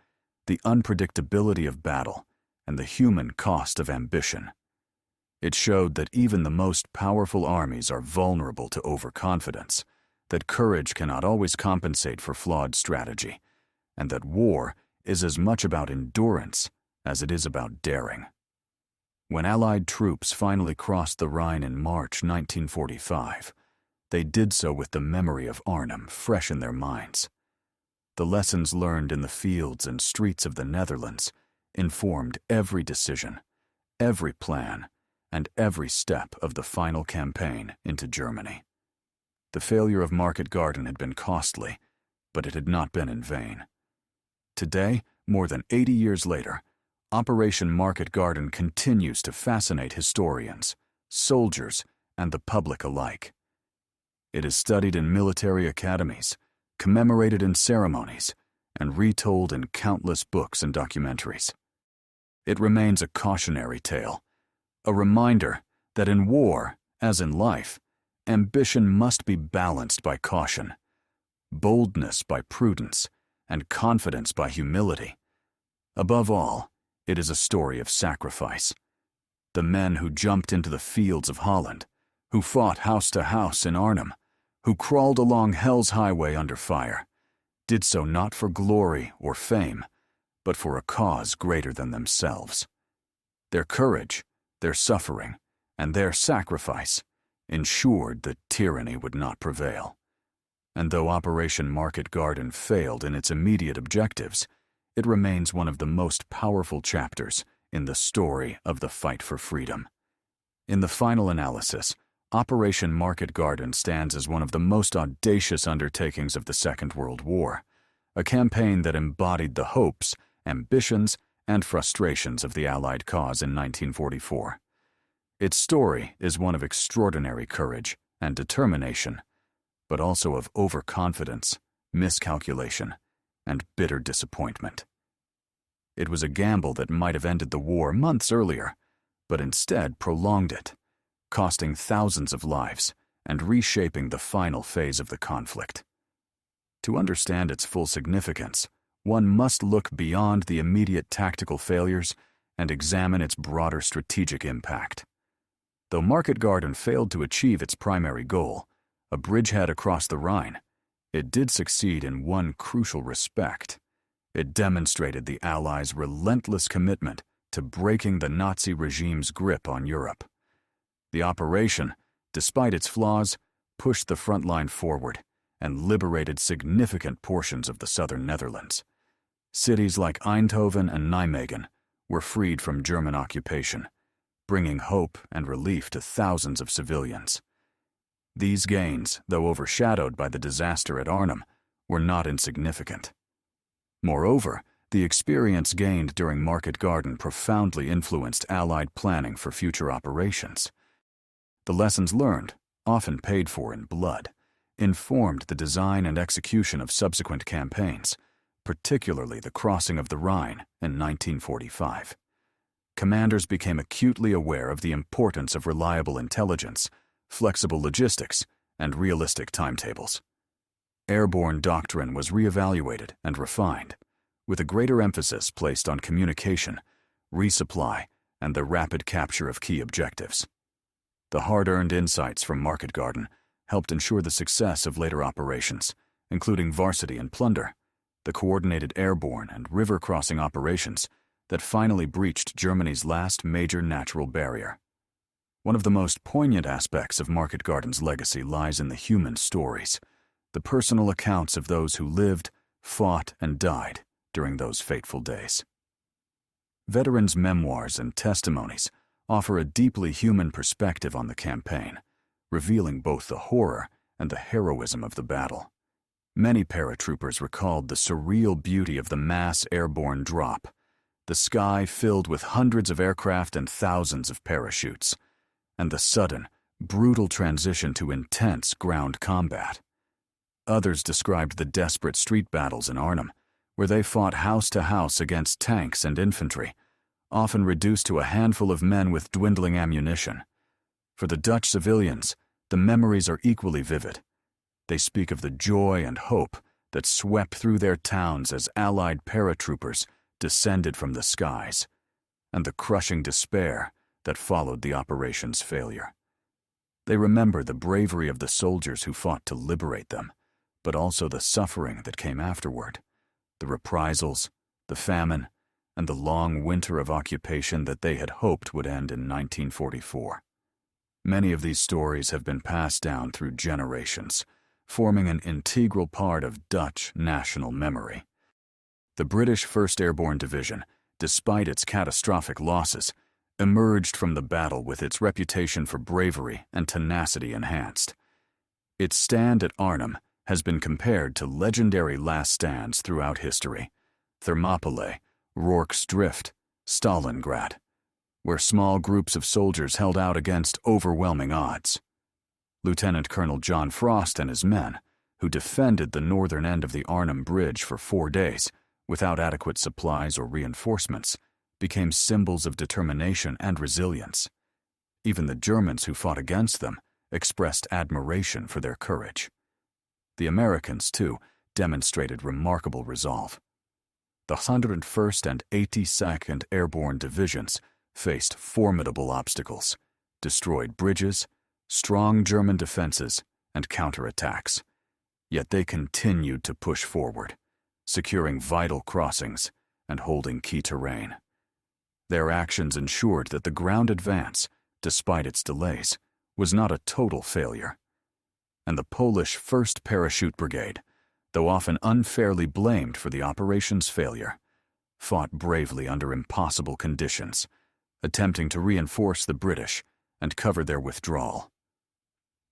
the unpredictability of battle, and the human cost of ambition. It showed that even the most powerful armies are vulnerable to overconfidence, that courage cannot always compensate for flawed strategy, and that war is as much about endurance as it is about daring. When Allied troops finally crossed the Rhine in March 1945, they did so with the memory of Arnhem fresh in their minds. The lessons learned in the fields and streets of the Netherlands informed every decision, every plan, and every step of the final campaign into Germany. The failure of Market Garden had been costly, but it had not been in vain. Today, more than 80 years later, Operation Market Garden continues to fascinate historians, soldiers, and the public alike. It is studied in military academies, commemorated in ceremonies, and retold in countless books and documentaries. It remains a cautionary tale, a reminder that in war, as in life, ambition must be balanced by caution, boldness by prudence, and confidence by humility. Above all, it is a story of sacrifice. The men who jumped into the fields of Holland, who fought house to house in Arnhem, who crawled along Hell's Highway under fire, did so not for glory or fame, but for a cause greater than themselves. Their courage, their suffering, and their sacrifice ensured that tyranny would not prevail. And though Operation Market Garden failed in its immediate objectives, it remains one of the most powerful chapters in the story of the fight for freedom. In the final analysis, Operation Market Garden stands as one of the most audacious undertakings of the Second World War, a campaign that embodied the hopes, ambitions, and frustrations of the Allied cause in 1944. Its story is one of extraordinary courage and determination, but also of overconfidence, miscalculation, and bitter disappointment. It was a gamble that might have ended the war months earlier, but instead prolonged it, costing thousands of lives and reshaping the final phase of the conflict. To understand its full significance, one must look beyond the immediate tactical failures and examine its broader strategic impact. Though Market Garden failed to achieve its primary goal, a bridgehead across the Rhine, it did succeed in one crucial respect. It demonstrated the Allies' relentless commitment to breaking the Nazi regime's grip on Europe. The operation, despite its flaws, pushed the front line forward and liberated significant portions of the southern Netherlands. Cities like Eindhoven and Nijmegen were freed from German occupation, bringing hope and relief to thousands of civilians. These gains, though overshadowed by the disaster at Arnhem, were not insignificant. Moreover, the experience gained during Market Garden profoundly influenced Allied planning for future operations. The lessons learned, often paid for in blood, informed the design and execution of subsequent campaigns, particularly the crossing of the Rhine in 1945. Commanders became acutely aware of the importance of reliable intelligence, flexible logistics, and realistic timetables. Airborne doctrine was reevaluated and refined, with a greater emphasis placed on communication, resupply, and the rapid capture of key objectives. The hard-earned insights from Market Garden helped ensure the success of later operations, including Varsity and Plunder, the coordinated airborne and river-crossing operations that finally breached Germany's last major natural barrier. One of the most poignant aspects of Market Garden's legacy lies in the human stories, the personal accounts of those who lived, fought, and died during those fateful days. Veterans' memoirs and testimonies offer a deeply human perspective on the campaign, revealing both the horror and the heroism of the battle. Many paratroopers recalled the surreal beauty of the mass airborne drop, the sky filled with hundreds of aircraft and thousands of parachutes, and the sudden, brutal transition to intense ground combat. Others described the desperate street battles in Arnhem, where they fought house to house against tanks and infantry, often reduced to a handful of men with dwindling ammunition. For the Dutch civilians, the memories are equally vivid. They speak of the joy and hope that swept through their towns as Allied paratroopers descended from the skies, and the crushing despair that followed the operation's failure. They remember the bravery of the soldiers who fought to liberate them, but also the suffering that came afterward, the reprisals, the famine, and the long winter of occupation that they had hoped would end in 1944. Many of these stories have been passed down through generations, forming an integral part of Dutch national memory. The British 1st Airborne Division, despite its catastrophic losses, emerged from the battle with its reputation for bravery and tenacity enhanced. Its stand at Arnhem has been compared to legendary last stands throughout history: Thermopylae, Rorke's Drift, Stalingrad, where small groups of soldiers held out against overwhelming odds. Lieutenant Colonel John Frost and his men, who defended the northern end of the Arnhem Bridge for 4 days without adequate supplies or reinforcements, became symbols of determination and resilience. Even the Germans who fought against them expressed admiration for their courage. The Americans, too, demonstrated remarkable resolve. The 101st and 82nd Airborne Divisions faced formidable obstacles, destroyed bridges, strong German defenses, and counterattacks. Yet they continued to push forward, securing vital crossings and holding key terrain. Their actions ensured that the ground advance, despite its delays, was not a total failure. And the Polish 1st Parachute Brigade, though often unfairly blamed for the operation's failure, fought bravely under impossible conditions, attempting to reinforce the British and cover their withdrawal.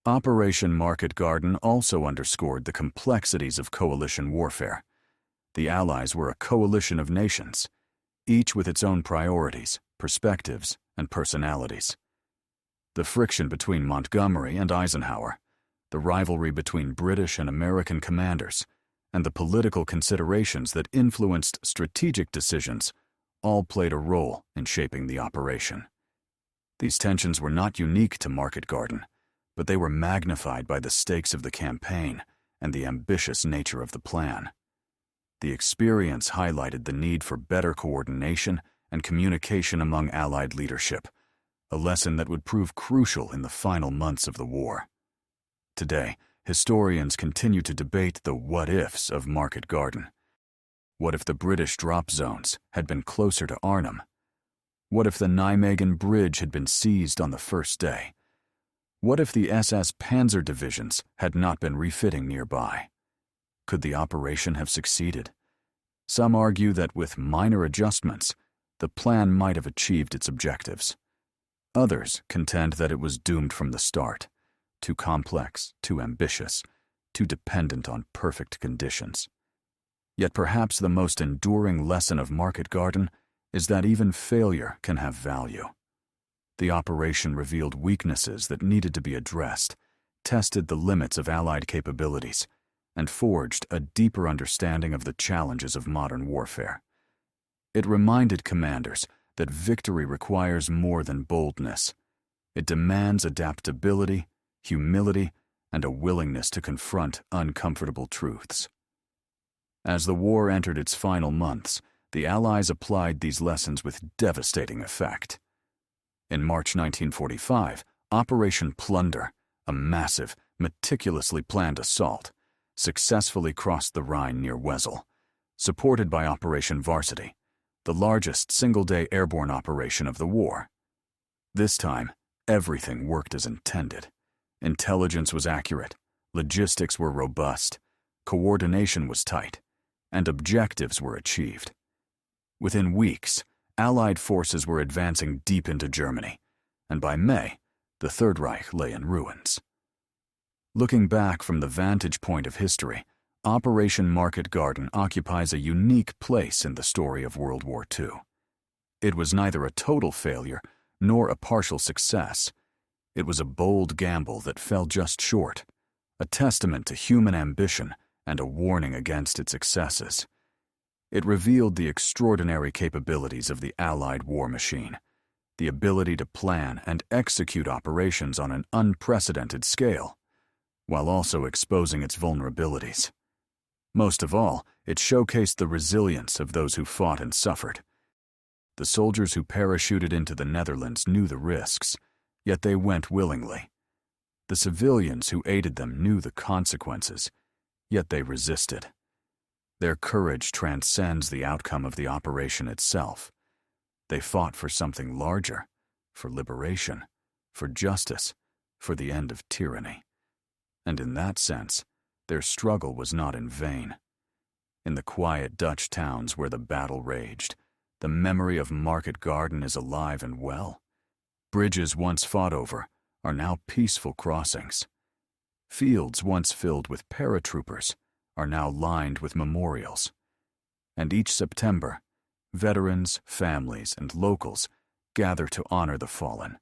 Operation Market Garden also underscored the complexities of coalition warfare. The Allies were a coalition of nations, each with its own priorities, perspectives, and personalities. The friction between Montgomery and Eisenhower, the rivalry between British and American commanders, and the political considerations that influenced strategic decisions all played a role in shaping the operation. These tensions were not unique to Market Garden, but they were magnified by the stakes of the campaign and the ambitious nature of the plan. The experience highlighted the need for better coordination and communication among Allied leadership, a lesson that would prove crucial in the final months of the war. Today, historians continue to debate the what-ifs of Market Garden. What if the British drop zones had been closer to Arnhem? What if the Nijmegen Bridge had been seized on the first day? What if the SS Panzer divisions had not been refitting nearby? Could the operation have succeeded? Some argue that with minor adjustments, the plan might have achieved its objectives. Others contend that it was doomed from the start, too complex, too ambitious, too dependent on perfect conditions. Yet perhaps the most enduring lesson of Market Garden is that even failure can have value. The operation revealed weaknesses that needed to be addressed, tested the limits of Allied capabilities, and forged a deeper understanding of the challenges of modern warfare. It reminded commanders that victory requires more than boldness. It demands adaptability, humility, and a willingness to confront uncomfortable truths. As the war entered its final months, the Allies applied these lessons with devastating effect. In March 1945, Operation Plunder, a massive, meticulously planned assault, successfully crossed the Rhine near Wesel, supported by Operation Varsity, the largest single-day airborne operation of the war. This time, everything worked as intended. Intelligence was accurate, logistics were robust, coordination was tight, and objectives were achieved. Within weeks, Allied forces were advancing deep into Germany, and by May, the Third Reich lay in ruins. Looking back from the vantage point of history, Operation Market Garden occupies a unique place in the story of World War II. It was neither a total failure nor a partial success. It was a bold gamble that fell just short, a testament to human ambition and a warning against its excesses. It revealed the extraordinary capabilities of the Allied war machine, the ability to plan and execute operations on an unprecedented scale, while also exposing its vulnerabilities. Most of all, it showcased the resilience of those who fought and suffered. The soldiers who parachuted into the Netherlands knew the risks, yet they went willingly. The civilians who aided them knew the consequences, yet they resisted. Their courage transcends the outcome of the operation itself. They fought for something larger, for liberation, for justice, for the end of tyranny. And in that sense, their struggle was not in vain. In the quiet Dutch towns where the battle raged, the memory of Market Garden is alive and well. Bridges once fought over are now peaceful crossings. Fields once filled with paratroopers are now lined with memorials. And each September, veterans, families, and locals gather to honor the fallen.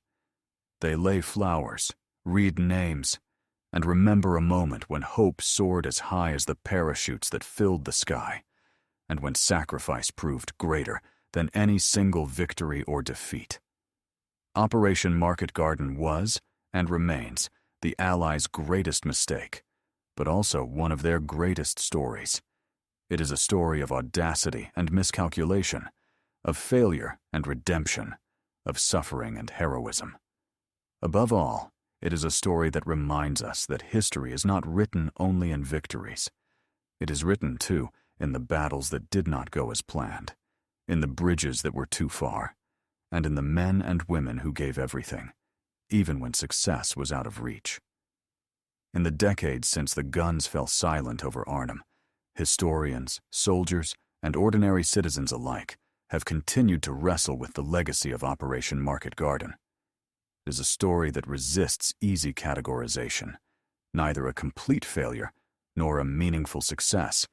They lay flowers, read names, and remember a moment when hope soared as high as the parachutes that filled the sky, and when sacrifice proved greater than any single victory or defeat. Operation Market Garden was, and remains, the Allies' greatest mistake, but also one of their greatest stories. It is a story of audacity and miscalculation, of failure and redemption, of suffering and heroism. Above all, it is a story that reminds us that history is not written only in victories. It is written, too, in the battles that did not go as planned, in the bridges that were too far, and in the men and women who gave everything, even when success was out of reach. In the decades since the guns fell silent over Arnhem, historians, soldiers, and ordinary citizens alike have continued to wrestle with the legacy of Operation Market Garden. It is a story that resists easy categorization, neither a complete failure nor a meaningful success,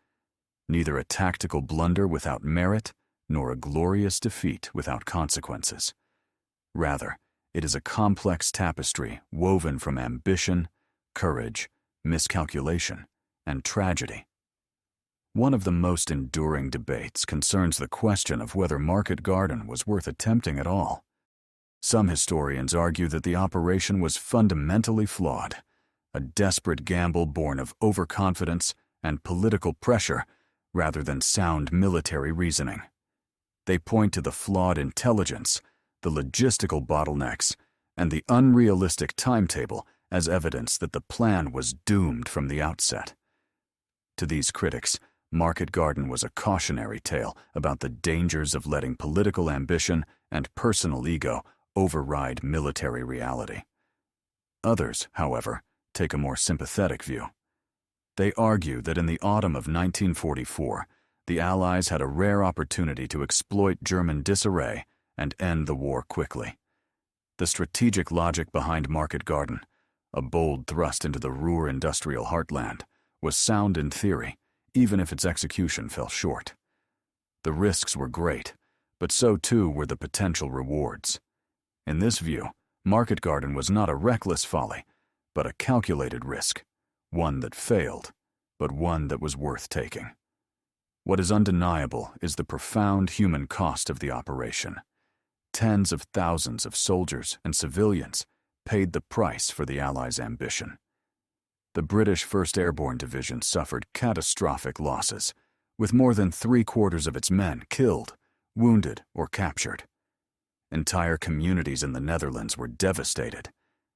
neither a tactical blunder without merit nor a glorious defeat without consequences. Rather, it is a complex tapestry woven from ambition, courage, miscalculation, and tragedy. One of the most enduring debates concerns the question of whether Market Garden was worth attempting at all. Some historians argue that the operation was fundamentally flawed, a desperate gamble born of overconfidence and political pressure rather than sound military reasoning. They point to the flawed intelligence, the logistical bottlenecks, and the unrealistic timetable as evidence that the plan was doomed from the outset. To these critics, Market Garden was a cautionary tale about the dangers of letting political ambition and personal ego override military reality. Others, however, take a more sympathetic view. They argue that in the autumn of 1944, the Allies had a rare opportunity to exploit German disarray and end the war quickly. The strategic logic behind Market Garden, a bold thrust into the Ruhr industrial heartland, was sound in theory, even if its execution fell short. The risks were great, but so too were the potential rewards. In this view, Market Garden was not a reckless folly, but a calculated risk, one that failed, but one that was worth taking. What is undeniable is the profound human cost of the operation. Tens of thousands of soldiers and civilians paid the price for the Allies' ambition. The British 1st Airborne Division suffered catastrophic losses, with more than 3/4 of its men killed, wounded, or captured. Entire communities in the Netherlands were devastated,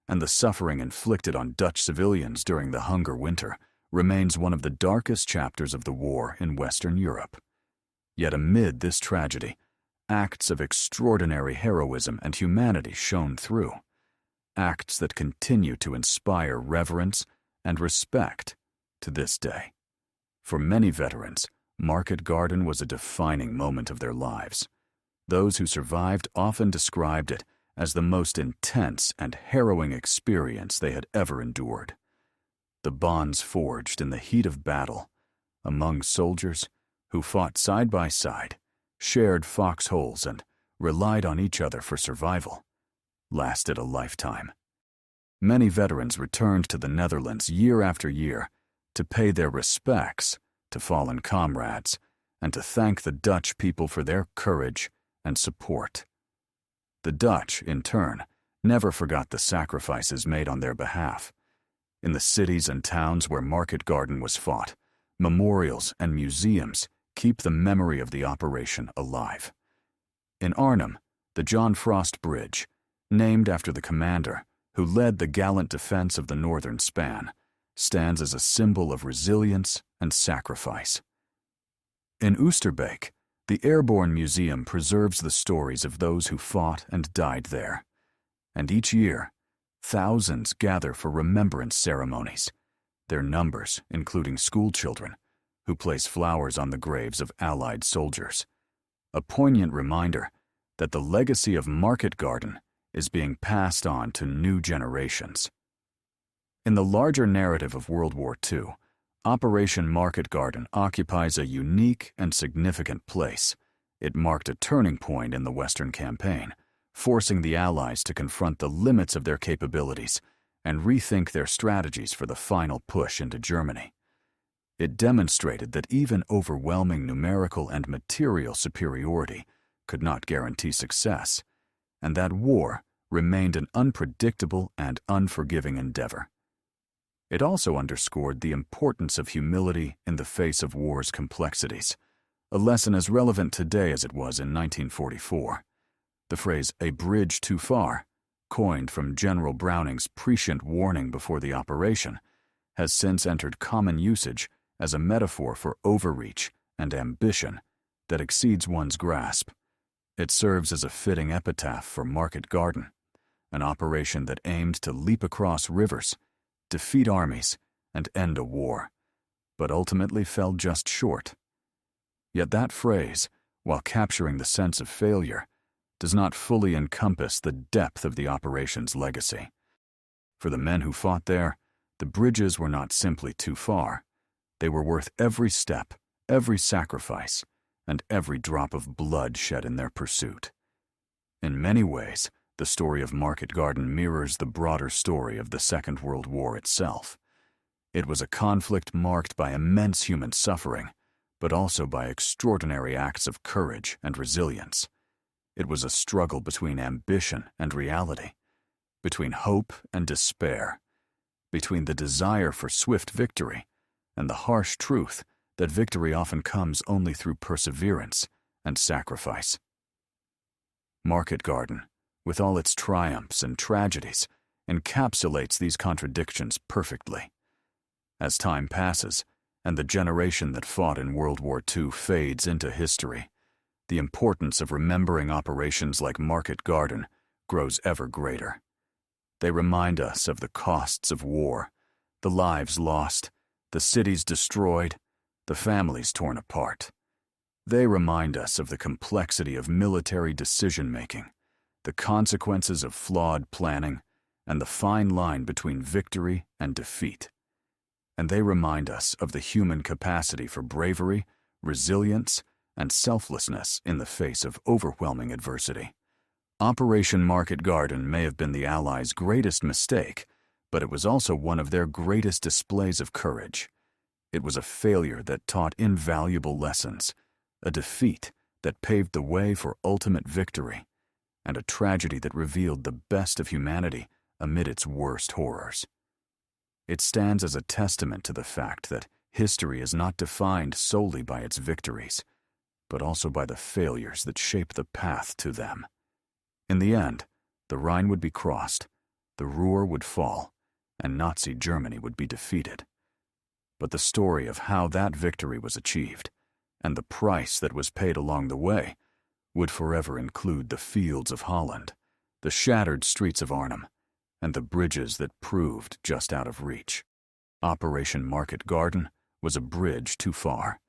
and the suffering inflicted on Dutch civilians during the Hunger Winter remains one of the darkest chapters of the war in Western Europe. Yet amid this tragedy, acts of extraordinary heroism and humanity shone through, acts that continue to inspire reverence and respect to this day. For many veterans, Market Garden was a defining moment of their lives. Those who survived often described it as the most intense and harrowing experience they had ever endured. The bonds forged in the heat of battle, among soldiers who fought side by side, shared foxholes, and relied on each other for survival, lasted a lifetime. Many veterans returned to the Netherlands year after year to pay their respects to fallen comrades and to thank the Dutch people for their courage and support. The Dutch, in turn, never forgot the sacrifices made on their behalf. In the cities and towns where Market Garden was fought, memorials and museums keep the memory of the operation alive. In Arnhem, the John Frost Bridge, named after the commander who led the gallant defense of the northern span, stands as a symbol of resilience and sacrifice. In Oosterbeek, the Airborne Museum preserves the stories of those who fought and died there. And each year, thousands gather for remembrance ceremonies, their numbers including schoolchildren, who place flowers on the graves of Allied soldiers. A poignant reminder that the legacy of Market Garden is being passed on to new generations. In the larger narrative of World War II, Operation Market Garden occupies a unique and significant place. It marked a turning point in the Western campaign, forcing the Allies to confront the limits of their capabilities and rethink their strategies for the final push into Germany. It demonstrated that even overwhelming numerical and material superiority could not guarantee success, and that war remained an unpredictable and unforgiving endeavor. It also underscored the importance of humility in the face of war's complexities, a lesson as relevant today as it was in 1944. The phrase, "a bridge too far," coined from General Browning's prescient warning before the operation, has since entered common usage as a metaphor for overreach and ambition that exceeds one's grasp. It serves as a fitting epitaph for Market Garden, an operation that aimed to leap across rivers, defeat armies, and end a war, but ultimately fell just short. Yet that phrase, while capturing the sense of failure, does not fully encompass the depth of the operation's legacy. For the men who fought there, the bridges were not simply too far. They were worth every step, every sacrifice, and every drop of blood shed in their pursuit. In many ways, the story of Market Garden mirrors the broader story of the Second World War itself. It was a conflict marked by immense human suffering, but also by extraordinary acts of courage and resilience. It was a struggle between ambition and reality, between hope and despair, between the desire for swift victory and the harsh truth that victory often comes only through perseverance and sacrifice. Market Garden, with all its triumphs and tragedies, encapsulates these contradictions perfectly. As time passes, and the generation that fought in World War II fades into history, the importance of remembering operations like Market Garden grows ever greater. They remind us of the costs of war, the lives lost, the cities destroyed, the families torn apart. They remind us of the complexity of military decision-making, the consequences of flawed planning, and the fine line between victory and defeat. And they remind us of the human capacity for bravery, resilience, and selflessness in the face of overwhelming adversity. Operation Market Garden may have been the Allies' greatest mistake, but it was also one of their greatest displays of courage. It was a failure that taught invaluable lessons, a defeat that paved the way for ultimate victory, and a tragedy that revealed the best of humanity amid its worst horrors. It stands as a testament to the fact that history is not defined solely by its victories, but also by the failures that shape the path to them. In the end, the Rhine would be crossed, the Ruhr would fall, and Nazi Germany would be defeated. But the story of how that victory was achieved, and the price that was paid along the way, would forever include the fields of Holland, the shattered streets of Arnhem, and the bridges that proved just out of reach. Operation Market Garden was a bridge too far,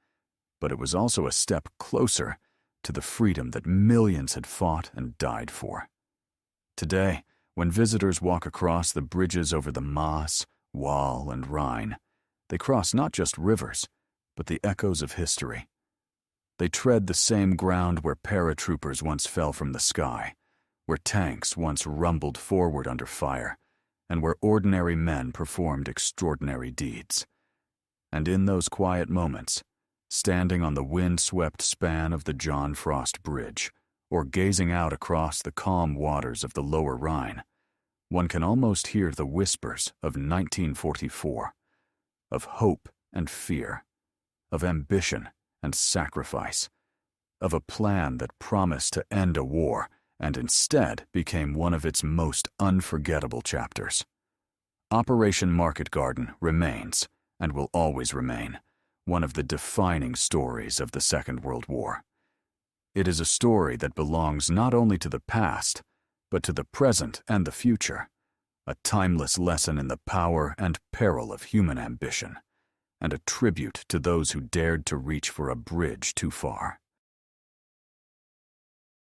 but it was also a step closer to the freedom that millions had fought and died for. Today, when visitors walk across the bridges over the Maas, Waal, and Rhine, they cross not just rivers, but the echoes of history. They tread the same ground where paratroopers once fell from the sky, where tanks once rumbled forward under fire, and where ordinary men performed extraordinary deeds. And in those quiet moments, standing on the wind-swept span of the John Frost Bridge, or gazing out across the calm waters of the Lower Rhine, one can almost hear the whispers of 1944, of hope and fear, of ambition and sacrifice, of a plan that promised to end a war and instead became one of its most unforgettable chapters. Operation Market Garden remains, and will always remain, one of the defining stories of the Second World War. It is a story that belongs not only to the past, but to the present and the future, a timeless lesson in the power and peril of human ambition, and a tribute to those who dared to reach for a bridge too far.